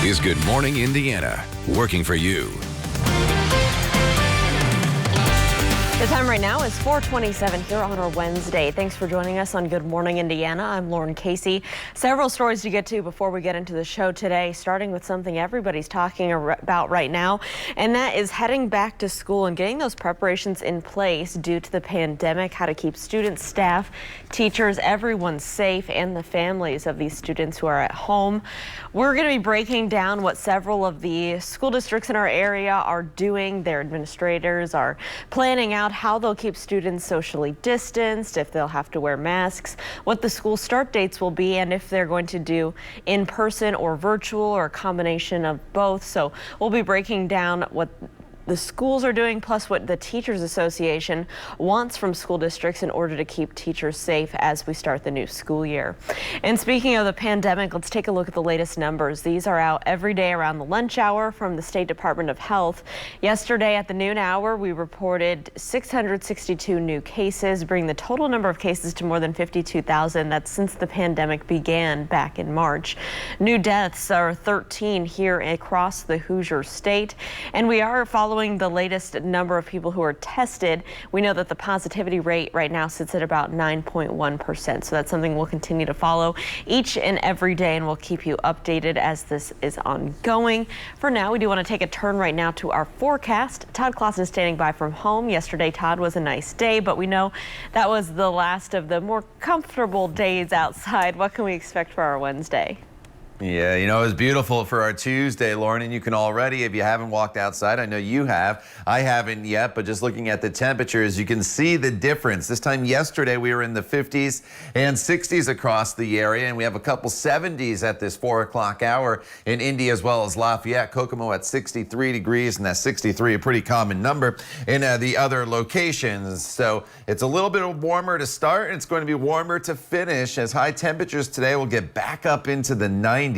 is Good Morning Indiana, working for you. The time right now is 4:27 here on our Wednesday. Thanks for joining us on Good Morning Indiana. I'm Lauren Casey. Several stories to get to before we get into the show today, starting with something everybody's talking about right now, and that is heading back to school and getting those preparations in place due to the pandemic, how to keep students, staff, teachers, everyone safe, and the families of these students who are at home. We're going to be breaking down what several of the school districts in our area are doing. Their administrators are planning out how they'll keep students socially distanced, if they'll have to wear masks, what the school start dates will be, and if they're going to do in person or virtual or a combination of both. So we'll be breaking down what the schools are doing, plus what the Teachers Association wants from school districts in order to keep teachers safe as we start the new school year. And speaking of the pandemic, let's take a look at the latest numbers. These are out every day around the lunch hour from the State Department of Health. Yesterday at the noon hour, we reported 662 new cases, bringing the total number of cases to more than 52,000. That's since the pandemic began back in March. New deaths are 13 here across the Hoosier State, and we are following the latest number of people who are tested. We know that the positivity rate right now sits at about 9.1%. So that's something we'll continue to follow each and every day, and we'll keep you updated as this is ongoing. For now, we do want to take a turn right now to our forecast. Todd Clausen is standing by from home. Yesterday, Todd, was a nice day, but we know that was the last of the more comfortable days outside. What can we expect for our Wednesday? Yeah, you know, it was beautiful for our Tuesday, Lauren, and you can already, if you haven't walked outside, I know you have. I haven't yet, but just looking at the temperatures, you can see the difference. This time yesterday, we were in the 50s and 60s across the area, and we have a couple 70s at this 4 o'clock hour in Indy as well as Lafayette. Kokomo at 63 degrees, and that's 63, a pretty common number in the other locations. So it's a little bit warmer to start, and it's going to be warmer to finish as high temperatures today will get back up into the 90s.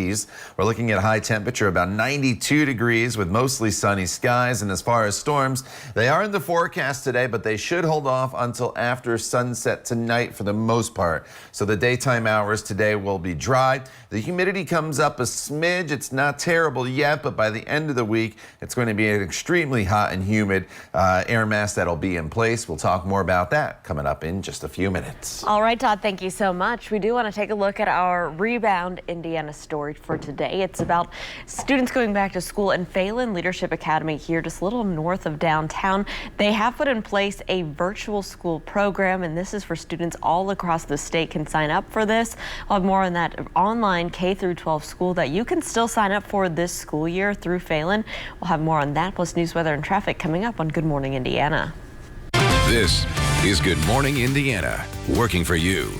We're looking at a high temperature about 92 degrees with mostly sunny skies. And as far as storms, they are in the forecast today, but they should hold off until after sunset tonight for the most part. So the daytime hours today will be dry. The humidity comes up a smidge. It's not terrible yet, but by the end of the week, it's going to be an extremely hot and humid air mass that'll be in place. We'll talk more about that coming up in just a few minutes. All right, Todd, thank you so much. We do want to take a look at our Rebound Indiana story for today. It's about students going back to school in Phelan Leadership Academy here just a little north of downtown. They have put in place a virtual school program, and this is for students all across the state can sign up for this. We'll have more on that online K through 12 school that you can still sign up for this school year through Phelan. We'll have more on that, plus news, weather, and traffic coming up on Good Morning Indiana. This is Good Morning Indiana, working for you.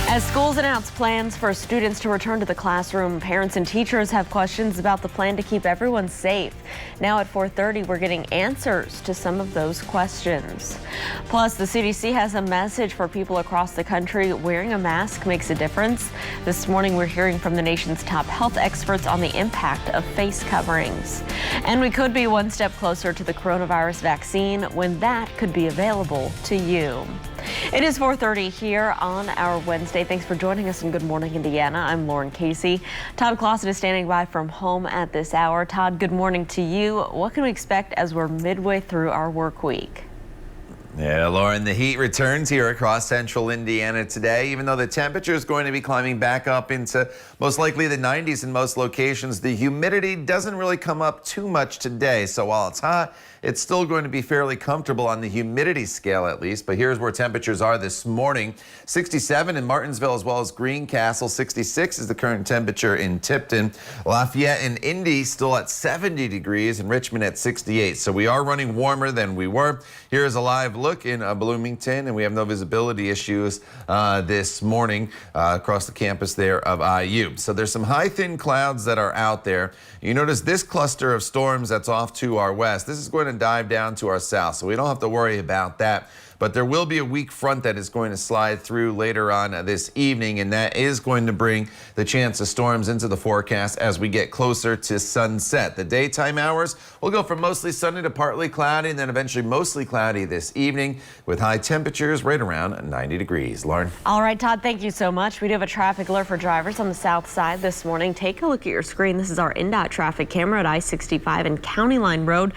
As schools announce plans for students to return to the classroom, parents and teachers have questions about the plan to keep everyone safe. Now at 4:30, we're getting answers to some of those questions. Plus, the CDC has a message for people across the country. Wearing a mask makes a difference. This morning, we're hearing from the nation's top health experts on the impact of face coverings. And we could be one step closer to the coronavirus vaccine when that could be available to you. It is 4:30 here on our Wednesday. Thanks for joining us in Good Morning Indiana. I'm Lauren Casey. Todd Clausen is standing by from home at this hour. Todd, good morning to you. What can we expect as we're midway through our work week? Yeah, Lauren, the heat returns here across central Indiana today. Even though the temperature is going to be climbing back up into most likely the 90s in most locations, the humidity doesn't really come up too much today. So while it's hot, it's still going to be fairly comfortable on the humidity scale at least. But here's where temperatures are this morning. 67 in Martinsville as well as Greencastle. 66 is the current temperature in Tipton. Lafayette and Indy still at 70 degrees and Richmond at 68. So we are running warmer than we were. Here's a live look in Bloomington, and we have no visibility issues this morning across the campus there of IU. So there's some high thin clouds that are out there. You notice this cluster of storms that's off to our west. This is going to dive down to our south, so we don't have to worry about that. but there will be a weak front that is going to slide through later on this evening, and that is going to bring the chance of storms into the forecast as we get closer to sunset. The daytime hours will go from mostly sunny to partly cloudy, and then eventually mostly cloudy this evening with high temperatures right around 90 degrees. Lauren. All right, Todd, thank you so much. We do have a traffic alert for drivers on the south side this morning. Take a look at your screen. This is our INDOT traffic camera at I-65 and County Line Road.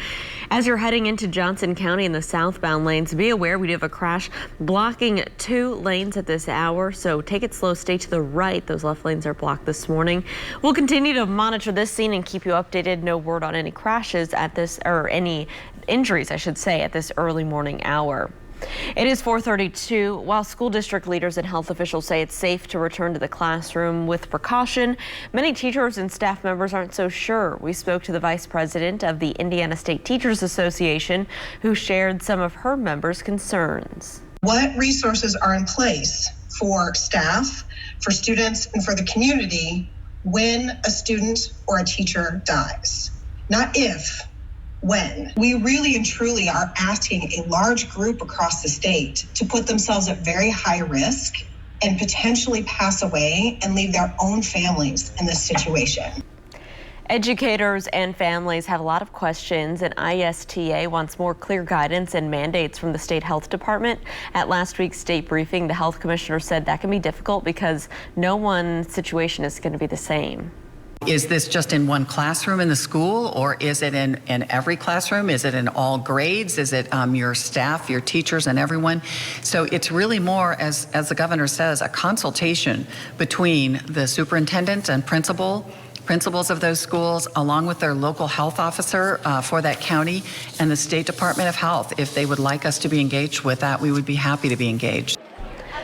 As you're heading into Johnson County in the southbound lanes, be aware we do have a crash blocking 2 lanes at this hour, so take it slow. Stay to the right. Those left lanes are blocked this morning. We'll continue to monitor this scene and keep you updated. No word on any crashes at this, or any injuries, I should say, at this early morning hour. It is 4:32. While school district leaders and health officials say it's safe to return to the classroom with precaution, many teachers and staff members aren't so sure. We spoke to the vice president of the Indiana State Teachers Association, who shared some of her members' concerns. What resources are in place for staff, for students, and for the community when a student or a teacher dies? Not if, when. We really and truly are asking a large group across the state to put themselves at very high risk and potentially pass away and leave their own families in this situation. Educators and families have a lot of questions, and ISTA wants more clear guidance and mandates from the state health department. At last week's state briefing, the health commissioner said that can be difficult because no one situation is going to be the same. Is this just in one classroom in the school, or is it in every classroom? Is it in all grades? Is it your staff, your teachers, and everyone? So it's really more, as the governor says, a consultation between the superintendent and principals of those schools, along with their local health officer for that county, and the State Department of Health. If they would like us to be engaged with that, we would be happy to be engaged.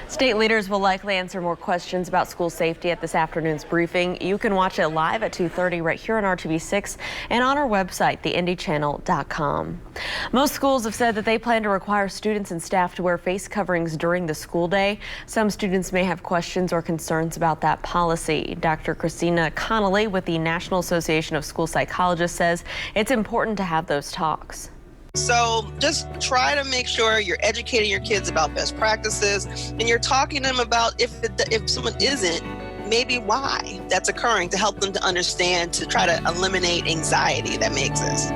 State leaders will likely answer more questions about school safety at this afternoon's briefing. You can watch it live at 2:30 right here on RTV6 and on our website, theindychannel.com. Most schools have said that they plan to require students and staff to wear face coverings during the school day. Some students may have questions or concerns about that policy. Dr. Christina Connolly with the National Association of School Psychologists says it's important to have those talks. So just try to make sure you're educating your kids about best practices, and you're talking to them about if someone isn't, maybe why that's occurring, to help them to understand, to try to eliminate anxiety that may exist.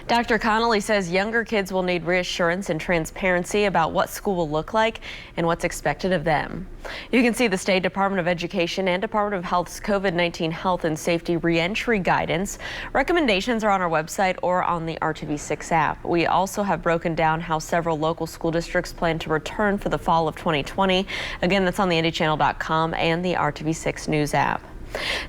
Dr. Connolly says younger kids will need reassurance and transparency about what school will look like and what's expected of them. You can see the State Department of Education and Department of Health's COVID-19 health and safety reentry guidance. Recommendations are on our website or on the RTV6 app. We also have broken down how several local school districts plan to return for the fall of 2020. Again, that's on the IndyChannel.com and the RTV6 News app.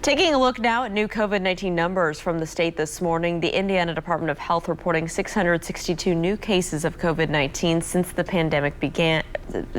Taking a look now at new COVID-19 numbers from the state this morning, the Indiana Department of Health reporting 662 new cases of COVID-19 since the pandemic began.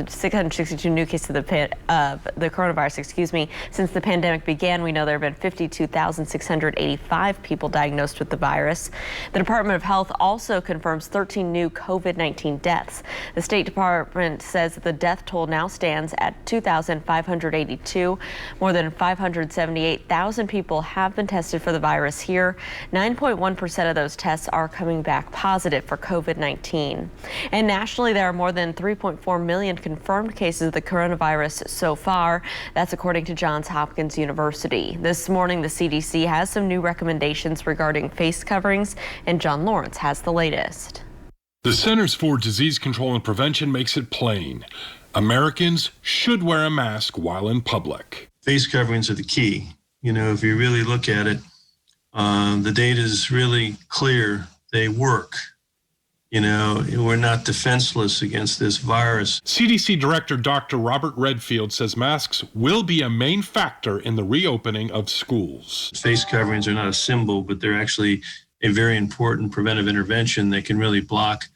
662 new cases of the coronavirus, since the pandemic began. We know there have been 52,685 people diagnosed with the virus. The Department of Health also confirms 13 new COVID-19 deaths. The State Department says that the death toll now stands at 2,582. More than 578,000 people have been tested for the virus here. 9.1% of those tests are coming back positive for COVID-19. And nationally, there are more than 3.4 million confirmed cases of the coronavirus so far. That's according to Johns Hopkins University. This morning, the CDC has some new recommendations regarding face coverings, and John Lawrence has the latest. The Centers for Disease Control and Prevention makes it plain. Americans should wear a mask while in public. Face coverings are the key. You know, if you really look at it, the data is really clear. They work. You know, we're not defenseless against this virus. CDC Director Dr. Robert Redfield says masks will be a main factor in the reopening of schools. Face coverings are not a symbol, but they're actually a very important preventive intervention that can really block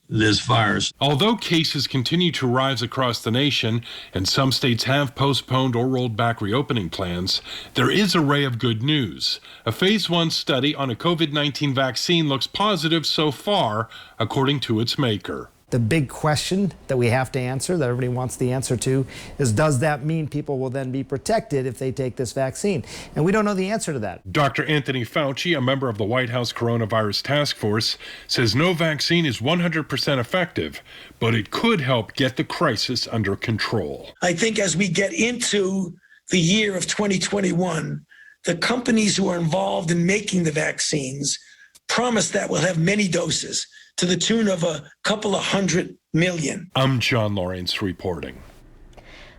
this virus. Although cases continue to rise across the nation and some states have postponed or rolled back reopening plans, there is a ray of good news. A phase 1 study on a COVID-19 vaccine looks positive so far, according to its maker. The big question that we have to answer, that everybody wants the answer to, is does that mean people will then be protected if they take this vaccine? And we don't know the answer to that. Dr. Anthony Fauci, a member of the White House Coronavirus Task Force, says no vaccine is 100% effective, but it could help get the crisis under control. I think as we get into the year of 2021, the companies who are involved in making the vaccines promise that we'll have many doses, to the tune of a couple of 100 million. I'm John Lawrence reporting.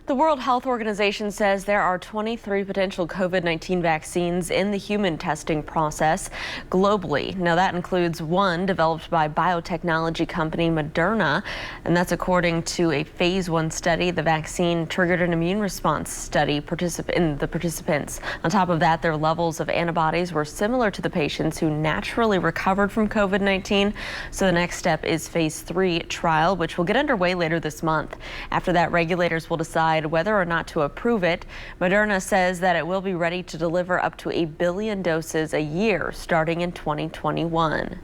The World Health Organization says there are 23 potential COVID-19 vaccines in the human testing process globally. Now that includes one developed by biotechnology company Moderna, and that's according to a phase 1 study. The vaccine triggered an immune response study in the participants. On top of that, their levels of antibodies were similar to the patients who naturally recovered from COVID-19. So the next step is phase 3 trial, which will get underway later this month. After that, regulators will decide whether or not to approve it. Moderna says that it will be ready to deliver up to 1 billion doses a year starting in 2021.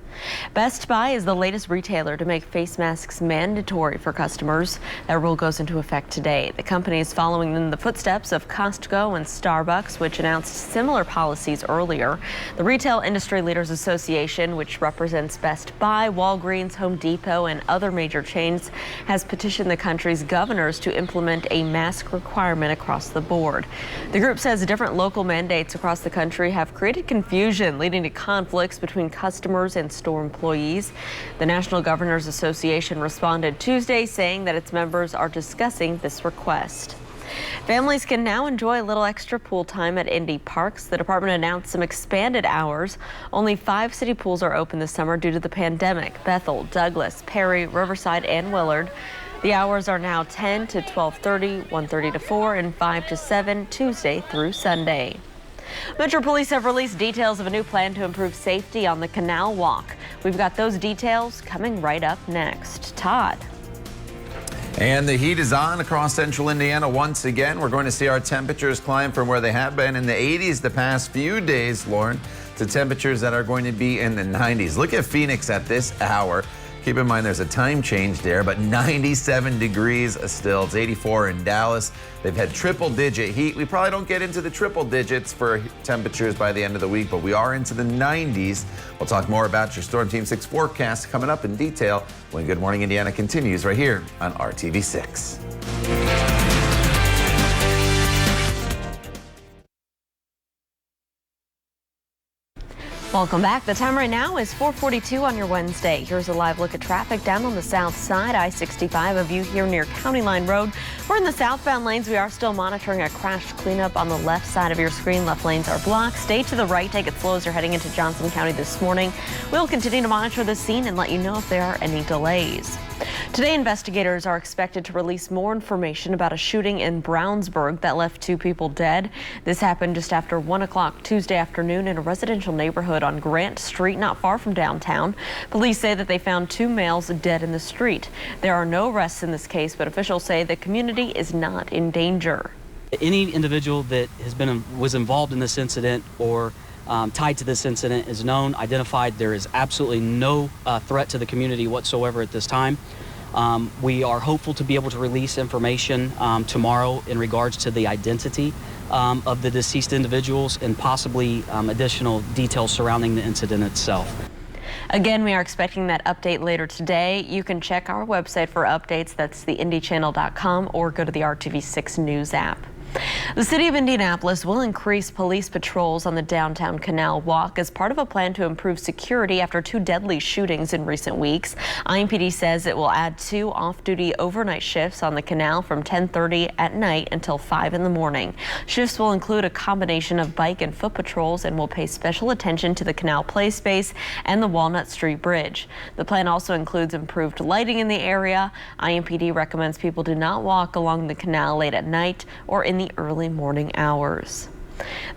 Best Buy is the latest retailer to make face masks mandatory for customers. That rule goes into effect today. The company is following in the footsteps of Costco and Starbucks, which announced similar policies earlier. The Retail Industry Leaders Association, which represents Best Buy, Walgreens, Home Depot, and other major chains, has petitioned the country's governors to implement a mask requirement across the board. The group says different local mandates across the country have created confusion, leading to conflicts between customers and store employees. The National Governors Association responded Tuesday, saying that its members are discussing this request. Families can now enjoy a little extra pool time at Indy parks. The department announced some expanded hours. Only 5 city pools are open this summer due to the pandemic: Bethel, Douglas, Perry, Riverside, and Willard. The hours are now 10 to 12:30, 1:30 to 4, and 5 to 7, Tuesday through Sunday. Metro Police have released details of a new plan to improve safety on the Canal Walk. We've got those details coming right up next. Todd. And the heat is on across central Indiana once again. We're going to see our temperatures climb from where they have been in the 80s the past few days, Lauren, to temperatures that are going to be in the 90s. Look at Phoenix at this hour. Keep in mind there's a time change there, but 97 degrees still. It's 84 in Dallas. They've had triple-digit heat. We probably don't get into the triple digits for temperatures by the end of the week, but we are into the 90s. We'll talk more about your Storm Team 6 forecast coming up in detail when Good Morning Indiana continues right here on RTV 6. Welcome back. The time right now is 4:42 on your Wednesday. Here's a live look at traffic down on the south side, I-65, a view here near County Line Road. We're in the southbound lanes. We are still monitoring a crash cleanup on the left side of your screen. Left lanes are blocked. Stay to the right. Take it slow as you're heading into Johnson County this morning. We'll continue to monitor the scene and let you know if there are any delays. Today, investigators are expected to release more information about a shooting in Brownsburg that left 2 people dead. This happened just after 1 o'clock Tuesday afternoon in a residential neighborhood on Grant Street, not far from downtown. Police say that they found 2 males dead in the street. There are no arrests in this case, but officials say the community is not in danger. Any individual that was involved in this incident or tied to this incident is known, identified. There is absolutely no threat to the community whatsoever at this time. We are hopeful to be able to release information tomorrow in regards to the identity of the deceased individuals and possibly additional details surrounding the incident itself. Again, we are expecting that update later today. You can check our website for updates. That's theindychannel.com, or go to the RTV6 News app. The city of Indianapolis will increase police patrols on the downtown Canal Walk as part of a plan to improve security after 2 deadly shootings in recent weeks. IMPD says it will add 2 off-duty overnight shifts on the canal from 10:30 at night until 5 in the morning. Shifts will include a combination of bike and foot patrols and will pay special attention to the Canal Play Space and the Walnut Street Bridge. The plan also includes improved lighting in the area. IMPD recommends people do not walk along the canal late at night or in the early morning hours.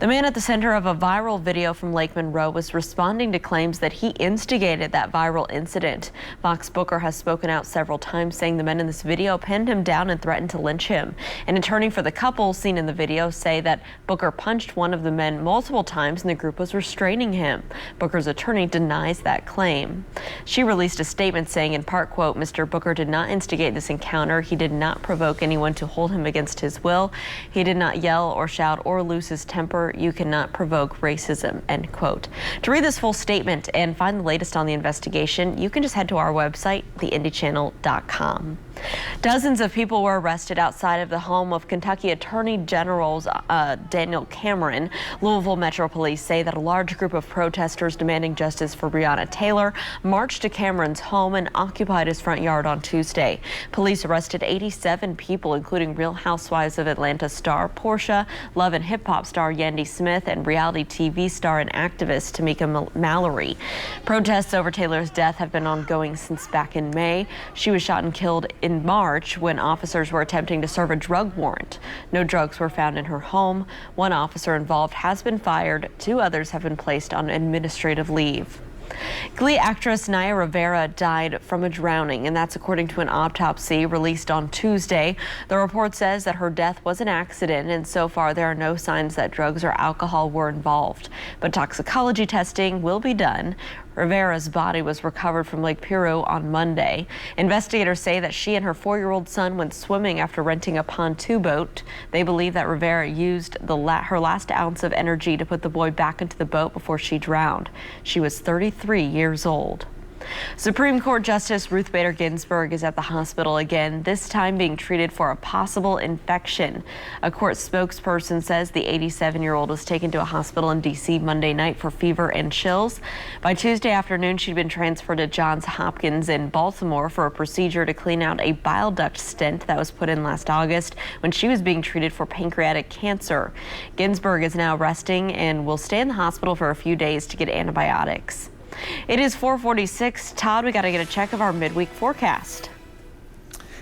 The man at the center of a viral video from Lake Monroe was responding to claims that he instigated that viral incident. Fox Booker has spoken out several times saying the men in this video pinned him down and threatened to lynch him. An attorney for the couple seen in the video say that Booker punched one of the men multiple times and the group was restraining him. Booker's attorney denies that claim. She released a statement saying in part, quote, Mr. Booker did not instigate this encounter. He did not provoke anyone to hold him against his will. He did not yell or shout or lose his temper. You cannot provoke racism, end quote. To read this full statement and find the latest on the investigation, you can just head to our website, theindychannel.com. Dozens of people were arrested outside of the home of Kentucky Attorney General's Daniel Cameron. Louisville Metro Police say that a large group of protesters demanding justice for Breonna Taylor marched to Cameron's home and occupied his front yard on Tuesday. Police arrested 87 people, including Real Housewives of Atlanta star Portia, Love and Hip Hop star Yandy Smith, and reality TV star and activist Tamika Mallory. Protests over Taylor's death have been ongoing since back in May. She was shot and killed in March when officers were attempting to serve a drug warrant. No drugs were found in her home. One officer involved has been fired. 2 others have been placed on administrative leave. Glee actress Naya Rivera died from a drowning, and that's according to an autopsy released on Tuesday. The report says that her death was an accident, and so far there are no signs that drugs or alcohol were involved. But toxicology testing will be done. Rivera's body was recovered from Lake Piru on Monday. Investigators say that she and her 4-year-old son went swimming after renting a pontoon boat. They believe that Rivera used her last ounce of energy to put the boy back into the boat before she drowned. She was 33 years old. Supreme Court Justice Ruth Bader Ginsburg is at the hospital again, this time being treated for a possible infection. A court spokesperson says the 87-year-old was taken to a hospital in D.C. Monday night for fever and chills. By Tuesday afternoon, she'd been transferred to Johns Hopkins in Baltimore for a procedure to clean out a bile duct stent that was put in last August when she was being treated for pancreatic cancer. Ginsburg is now resting and will stay in the hospital for a few days to get antibiotics. It is 4:46. Todd, we got to get a check of our midweek forecast.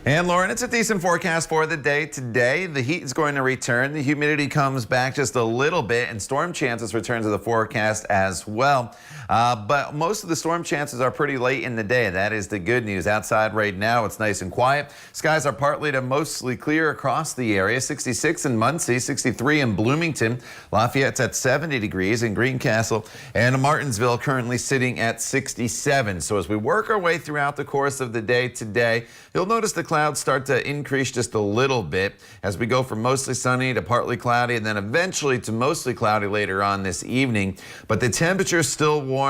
And Lauren, it's a decent forecast for the day today. The heat is going to return. The humidity comes back just a little bit, and storm chances return to the forecast as well. But most of the storm chances are pretty late in the day. That is the good news. Outside right now, it's nice and quiet. Skies are partly to mostly clear across the area. 66 in Muncie, 63 in Bloomington. Lafayette's at 70 degrees in Greencastle, and Martinsville currently sitting at 67. So as we work our way throughout the course of the day today, you'll notice the clouds start to increase just a little bit as we go from mostly sunny to partly cloudy and then eventually to mostly cloudy later on this evening. But the temperatures still warm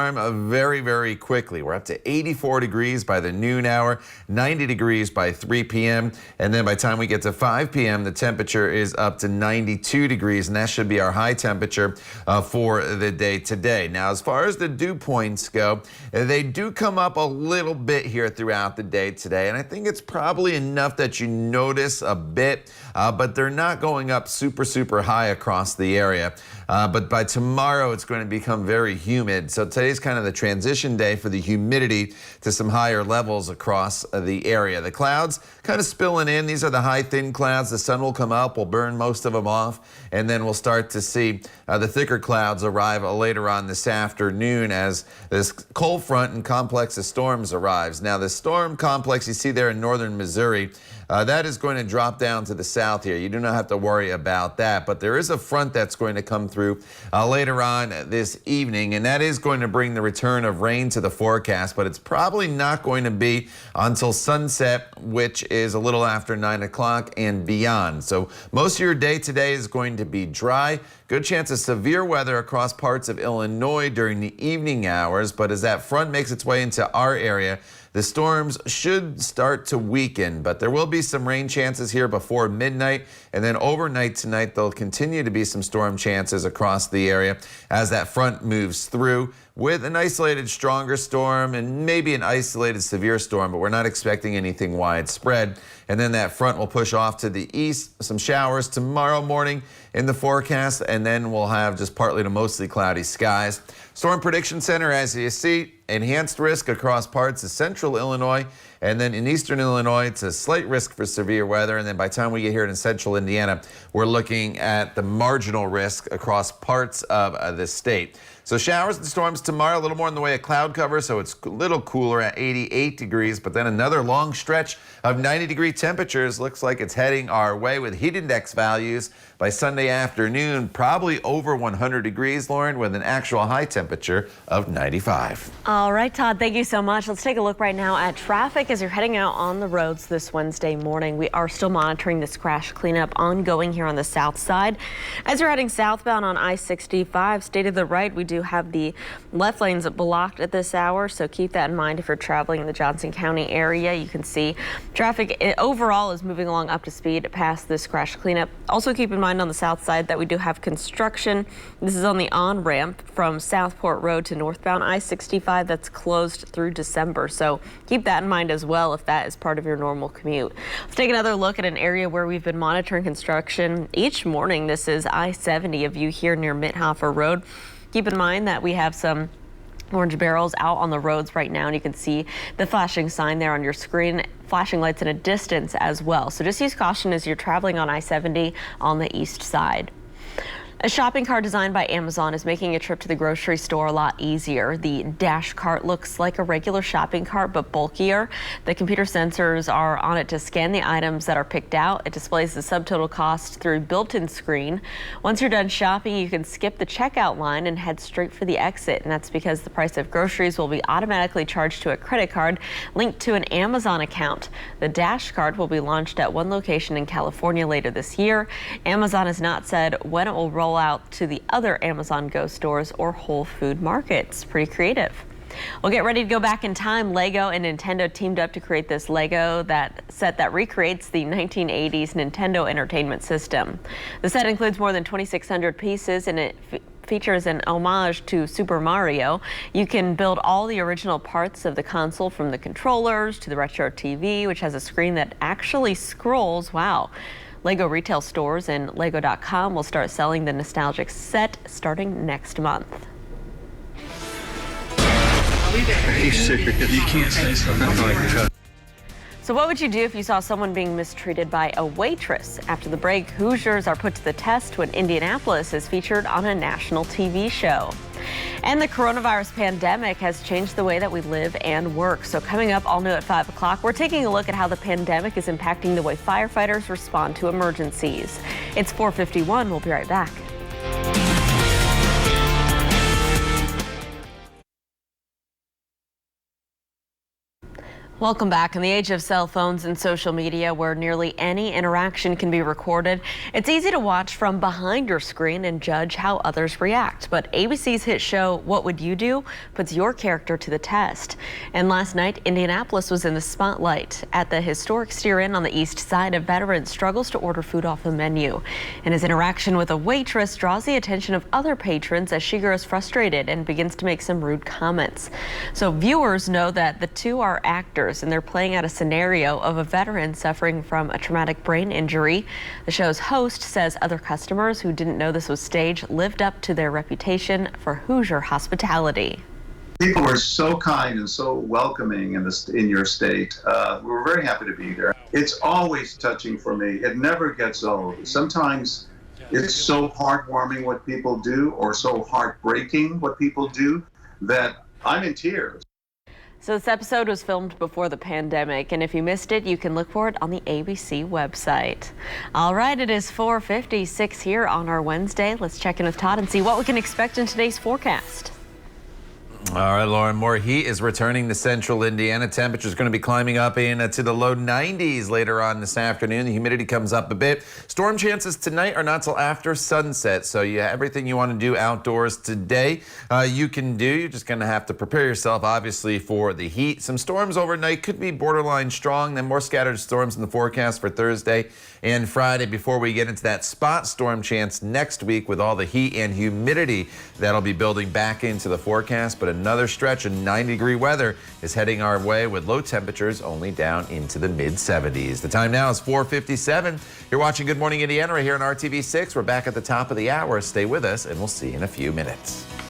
very, very quickly. We're up to 84 degrees by the noon hour, 90 degrees by 3 p.m. And then by the time we get to 5 p.m., the temperature is up to 92 degrees, and that should be our high temperature for the day today. Now, as far as the dew points go, they do come up a little bit here throughout the day today, and I think it's probably enough that you notice a bit, but they're not going up super high across the area. But by tomorrow, it's going to become very humid. So today's kind of the transition day for the humidity to some higher levels across the area. The clouds kind of spilling in. These are the high, thin clouds. The sun will come up. We'll burn most of them off. And then we'll start to see the thicker clouds arrive later on this afternoon as this cold front and complex of storms arrives. Now, the storm complex you see there in northern Missouri, that is going to drop down to the south here. You do not have to worry about that, but there is a front that's going to come through later on this evening, and that is going to bring the return of rain to the forecast, but it's probably not going to be until sunset, which is a little after 9 o'clock and beyond. So most of your day today is going to be dry. Good chance of severe weather across parts of Illinois during the evening hours, but as that front makes its way into our area, the storms should start to weaken, but there will be some rain chances here before midnight, and then overnight tonight there'll continue to be some storm chances across the area as that front moves through with an isolated stronger storm and maybe an isolated severe storm, but we're not expecting anything widespread. And then that front will push off to the east, some showers tomorrow morning in the forecast, and then we'll have just partly to mostly cloudy skies. Storm Prediction Center, as you see, enhanced risk across parts of central Illinois And then in eastern Illinois, it's a slight risk for severe weather. And then by the time we get here in central Indiana, we're looking at the marginal risk across parts of the state. So showers and storms tomorrow, a little more in the way of cloud cover, so it's a little cooler at 88 degrees, but then another long stretch of 90-degree temperatures. Looks like it's heading our way with heat index values by Sunday afternoon, probably over 100 degrees, Lauren, with an actual high temperature of 95. All right, Todd, thank you so much. Let's take a look right now at traffic as you're heading out on the roads this Wednesday morning. We are still monitoring this crash cleanup ongoing here on the south side. As you're heading southbound on I-65, stay to the right, we do have the left lanes blocked at this hour, so keep that in mind if you're traveling in the Johnson County area. You can see traffic overall is moving along up to speed past this crash cleanup. Also keep in mind on the south side that we do have construction. This is on the on-ramp from Southport Road to northbound I-65 that's closed through December, so keep that in mind as well if that is part of your normal commute. Let's take another look at an area where we've been monitoring construction each morning. This is I-70, a view here near Mithofer Road. Keep in mind that we have some orange barrels out on the roads right now, and you can see the flashing sign there on your screen, flashing lights in a distance as well. So just use caution as you're traveling on I-70 on the east side. A shopping cart designed by Amazon is making a trip to the grocery store a lot easier. The dash cart looks like a regular shopping cart, but bulkier. The computer sensors are on it to scan the items that are picked out. It displays the subtotal cost through built-in screen. Once you're done shopping, you can skip the checkout line and head straight for the exit. And that's because the price of groceries will be automatically charged to a credit card linked to an Amazon account. The dash cart will be launched at one location in California later this year. Amazon has not said when it will roll out to the other Amazon Go stores or Whole Food markets. Pretty creative. Well, get ready to go back in time. Lego and Nintendo teamed up to create this Lego set that recreates the 1980s Nintendo Entertainment System. The set includes more than 2,600 pieces, and it features an homage to Super Mario. You can build all the original parts of the console, from the controllers to the WRTV, which has a screen that actually scrolls. Wow. Lego retail stores and Lego.com will start selling the nostalgic set starting next month. So what would you do if you saw someone being mistreated by a waitress? After the break, Hoosiers are put to the test when Indianapolis is featured on a national TV show. And the coronavirus pandemic has changed the way that we live and work. So coming up all new at 5 o'clock, we're taking a look at how the pandemic is impacting the way firefighters respond to emergencies. It's 4:51. We'll be right back. Welcome back. In the age of cell phones and social media, where nearly any interaction can be recorded, it's easy to watch from behind your screen and judge how others react. But ABC's hit show, What Would You Do?, puts your character to the test. And last night, Indianapolis was in the spotlight. At the historic Steer Inn on the east side, a veteran struggles to order food off the menu. And his interaction with a waitress draws the attention of other patrons as she grows frustrated and begins to make some rude comments. So viewers know that the two are actors, and they're playing out a scenario of a veteran suffering from a traumatic brain injury. The show's host says other customers who didn't know this was staged lived up to their reputation for Hoosier hospitality. People were so kind and so welcoming in your state. We were very happy to be there. It's always touching for me. It never gets old. Sometimes it's so heartwarming what people do, or so heartbreaking what people do, that I'm in tears. So this episode was filmed before the pandemic, and if you missed it, you can look for it on the ABC website. All right, it is 4:56 here on our Wednesday. Let's check in with Todd and see what we can expect in today's forecast. All right, Lauren, more heat is returning to central Indiana. Temperatures going to be climbing up into the low 90s later on this afternoon. The humidity comes up a bit. Storm chances tonight are not till after sunset, so everything you want to do outdoors today, you can do. You're just going to have to prepare yourself, obviously, for the heat. Some storms overnight could be borderline strong, then more scattered storms in the forecast for Thursday and Friday before we get into that spot storm chance next week with all the heat and humidity that'll be building back into the forecast. But another stretch of 90-degree weather is heading our way with low temperatures only down into the mid-70s. The time now is 4:57. You're watching Good Morning Indiana right here on RTV6. We're back at the top of the hour. Stay with us, and we'll see you in a few minutes.